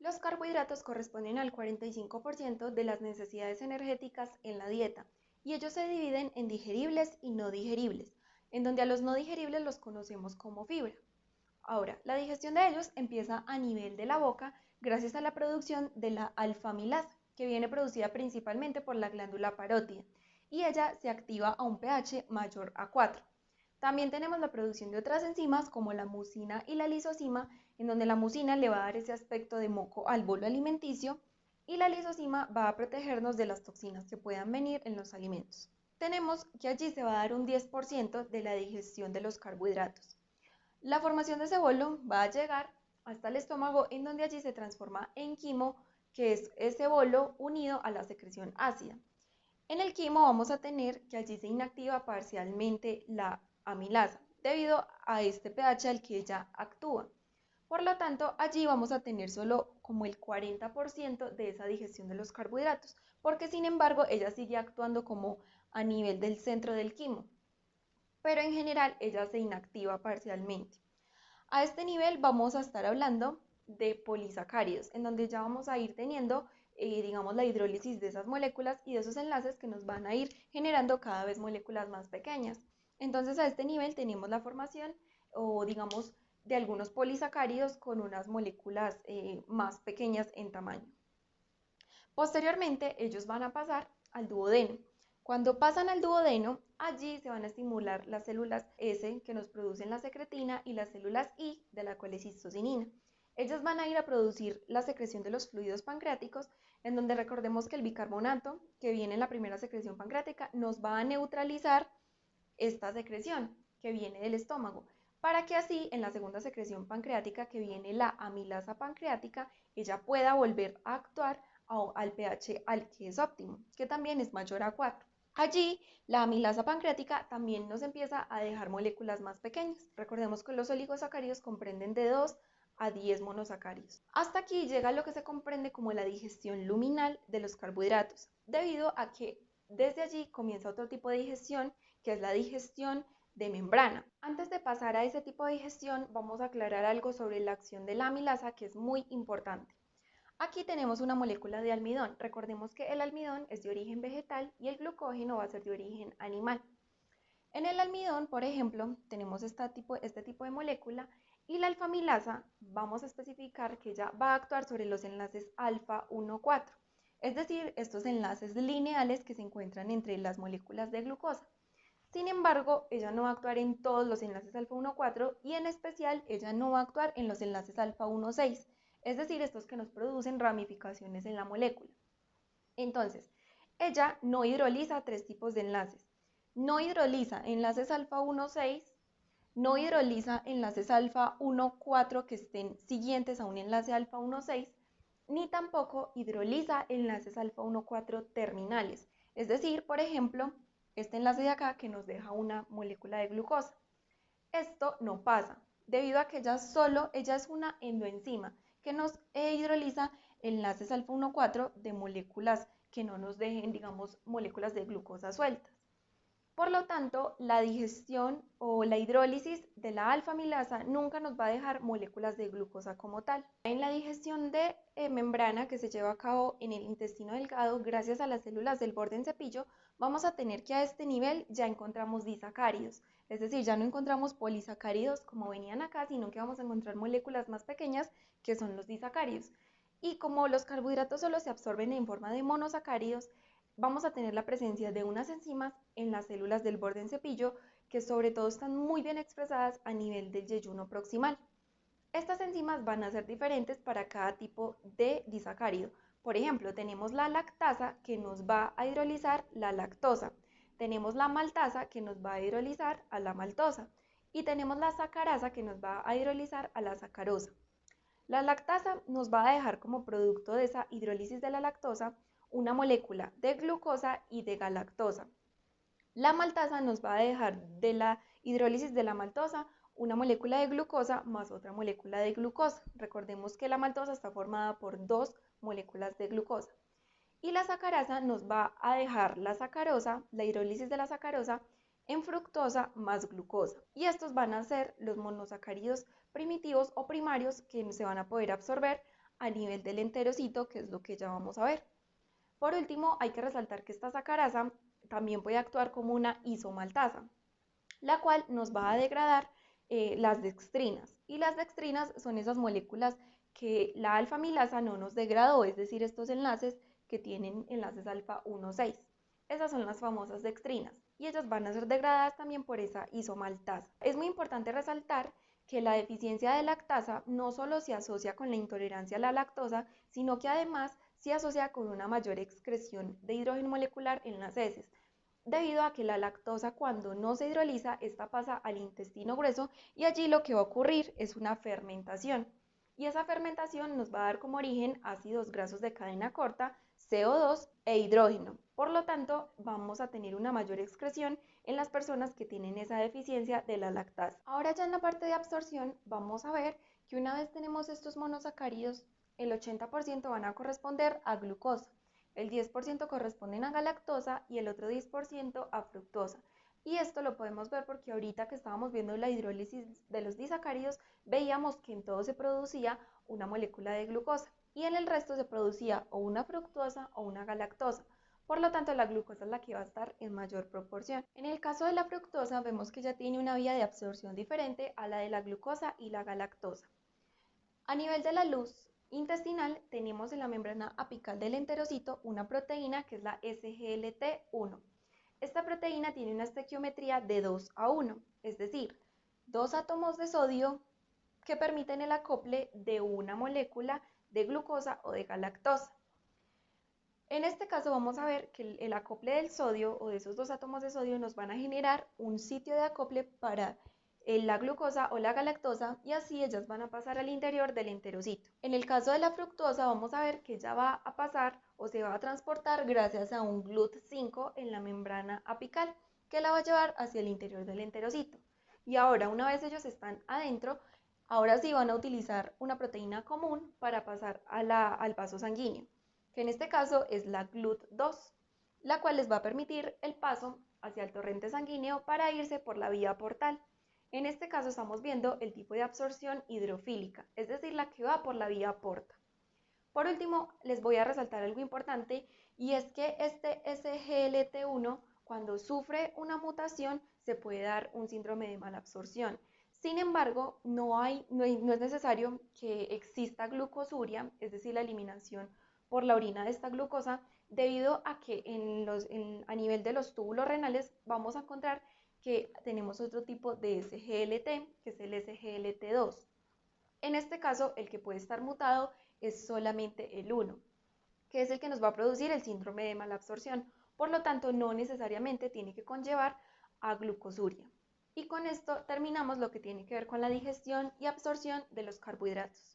Los carbohidratos corresponden al 45% de las necesidades energéticas en la dieta y ellos se dividen en digeribles y no digeribles, en donde a los no digeribles los conocemos como fibra. Ahora, la digestión de ellos empieza a nivel de la boca gracias a la producción de la alfa-amilasa, que viene producida principalmente por la glándula parótida, y ella se activa a un pH mayor a 4. También tenemos la producción de otras enzimas como la mucina y la lisozima, en donde la mucina le va a dar ese aspecto de moco al bolo alimenticio y la lisozima va a protegernos de las toxinas que puedan venir en los alimentos. Tenemos que allí se va a dar un 10% de la digestión de los carbohidratos. La formación de ese bolo va a llegar hasta el estómago, en donde allí se transforma en quimo, que es ese bolo unido a la secreción ácida. En el quimo vamos a tener que allí se inactiva parcialmente la amilasa, debido a este pH al que ella actúa. Por lo tanto, allí vamos a tener solo como el 40% de esa digestión de los carbohidratos, porque sin embargo ella sigue actuando como a nivel del centro del quimo, pero en general ella se inactiva parcialmente. A este nivel vamos a estar hablando de polisacáridos, en donde ya vamos a ir teniendo, digamos, la hidrólisis de esas moléculas y de esos enlaces que nos van a ir generando cada vez moléculas más pequeñas. Entonces a este nivel tenemos la formación o digamos de algunos polisacáridos con unas moléculas más pequeñas en tamaño. Posteriormente ellos van a pasar al duodeno. Cuando pasan al duodeno, allí se van a estimular las células S que nos producen la secretina y las células I de la colecistocinina. Ellas van a ir a producir la secreción de los fluidos pancreáticos, en donde recordemos que el bicarbonato, que viene en la primera secreción pancreática, nos va a neutralizar esta secreción que viene del estómago, para que así en la segunda secreción pancreática, que viene la amilasa pancreática, ella pueda volver a actuar al pH al que es óptimo, que también es mayor a 4. Allí, la amilasa pancreática también nos empieza a dejar moléculas más pequeñas. Recordemos que los oligosacáridos comprenden de 2 a 10 monosacáridos. Hasta aquí llega lo que se comprende como la digestión luminal de los carbohidratos, debido a que desde allí comienza otro tipo de digestión, que es la digestión de membrana. Antes de pasar a ese tipo de digestión, vamos a aclarar algo sobre la acción de la amilasa, que es muy importante. Aquí tenemos una molécula de almidón. Recordemos que el almidón es de origen vegetal y el glucógeno va a ser de origen animal. En el almidón, por ejemplo, tenemos este tipo de molécula y la alfa-amilasa vamos a especificar que ella va a actuar sobre los enlaces alfa 1,4, es decir, estos enlaces lineales que se encuentran entre las moléculas de glucosa. Sin embargo, ella no va a actuar en todos los enlaces alfa 1,4 y en especial ella no va a actuar en los enlaces alfa 1,6, es decir, estos que nos producen ramificaciones en la molécula. Entonces, ella no hidroliza tres tipos de enlaces. No hidroliza enlaces alfa 1,6, no hidroliza enlaces alfa 1,4 que estén siguientes a un enlace alfa 1,6, ni tampoco hidroliza enlaces alfa 1,4 terminales. Es decir, por ejemplo, este enlace de acá que nos deja una molécula de glucosa. Esto no pasa, debido a que ella es una endoenzima que nos hidroliza enlaces alfa 1,4 de moléculas que no nos dejen, digamos, moléculas de glucosa sueltas. Por lo tanto, la digestión o la hidrólisis de la alfa-amilasa nunca nos va a dejar moléculas de glucosa como tal. En la digestión de membrana que se lleva a cabo en el intestino delgado, gracias a las células del borde en cepillo, vamos a tener que a este nivel ya encontramos disacáridos, es decir, ya no encontramos polisacáridos como venían acá, sino que vamos a encontrar moléculas más pequeñas que son los disacáridos. Y como los carbohidratos solo se absorben en forma de monosacáridos, vamos a tener la presencia de unas enzimas en las células del borde en cepillo que sobre todo están muy bien expresadas a nivel del yeyuno proximal. Estas enzimas van a ser diferentes para cada tipo de disacárido. Por ejemplo, tenemos la lactasa que nos va a hidrolizar la lactosa, tenemos la maltasa que nos va a hidrolizar a la maltosa y tenemos la sacarasa que nos va a hidrolizar a la sacarosa. La lactasa nos va a dejar como producto de esa hidrólisis de la lactosa una molécula de glucosa y de galactosa. La maltasa nos va a dejar de la hidrólisis de la maltosa una molécula de glucosa más otra molécula de glucosa. Recordemos que la maltosa está formada por dos moléculas de glucosa. Y la sacarasa nos va a dejar la sacarosa, la hidrólisis de la sacarosa, en fructosa más glucosa. Y estos van a ser los monosacáridos primitivos o primarios que se van a poder absorber a nivel del enterocito, que es lo que ya vamos a ver. Por último, hay que resaltar que esta sacarasa también puede actuar como una isomaltasa, la cual nos va a degradar las dextrinas. Y las dextrinas son esas moléculas que la alfamilasa no nos degradó, es decir, estos enlaces que tienen enlaces alfa 1,6. Esas son las famosas dextrinas y ellas van a ser degradadas también por esa isomaltasa. Es muy importante resaltar que la deficiencia de lactasa no solo se asocia con la intolerancia a la lactosa, sino que además se asocia con una mayor excreción de hidrógeno molecular en las heces, debido a que la lactosa cuando no se hidroliza, esta pasa al intestino grueso y allí lo que va a ocurrir es una fermentación. Y esa fermentación nos va a dar como origen ácidos grasos de cadena corta, CO2 e hidrógeno. Por lo tanto, vamos a tener una mayor excreción en las personas que tienen esa deficiencia de la lactasa. Ahora ya en la parte de absorción vamos a ver que una vez tenemos estos monosacáridos, el 80% van a corresponder a glucosa, el 10% corresponden a galactosa y el otro 10% a fructosa. Y esto lo podemos ver porque ahorita que estábamos viendo la hidrólisis de los disacáridos, veíamos que en todo se producía una molécula de glucosa y en el resto se producía o una fructosa o una galactosa. Por lo tanto, la glucosa es la que va a estar en mayor proporción. En el caso de la fructosa, vemos que ya tiene una vía de absorción diferente a la de la glucosa y la galactosa. A nivel de la luz intestinal, tenemos en la membrana apical del enterocito una proteína que es la SGLT1. Esta proteína tiene una estequiometría de 2:1, es decir, dos átomos de sodio que permiten el acople de una molécula de glucosa o de galactosa. En este caso vamos a ver que el acople del sodio o de esos dos átomos de sodio nos van a generar un sitio de acople para la glucosa o la galactosa y así ellas van a pasar al interior del enterocito. En el caso de la fructosa vamos a ver que ella va a pasar o se va a transportar gracias a un GLUT5 en la membrana apical que la va a llevar hacia el interior del enterocito. Y ahora una vez ellos están adentro, ahora sí van a utilizar una proteína común para pasar al vaso sanguíneo, que en este caso es la GLUT2, la cual les va a permitir el paso hacia el torrente sanguíneo para irse por la vía portal. En este caso estamos viendo el tipo de absorción hidrofílica, es decir, la que va por la vía porta. Por último, les voy a resaltar algo importante y es que este SGLT1, cuando sufre una mutación, se puede dar un síndrome de malabsorción. Sin embargo, no es necesario que exista glucosuria, es decir, la eliminación por la orina de esta glucosa, debido a que a nivel de los túbulos renales vamos a encontrar que tenemos otro tipo de SGLT, que es el SGLT2. En este caso, el que puede estar mutado es solamente el 1, que es el que nos va a producir el síndrome de malabsorción. Por lo tanto, no necesariamente tiene que conllevar a glucosuria. Y con esto terminamos lo que tiene que ver con la digestión y absorción de los carbohidratos.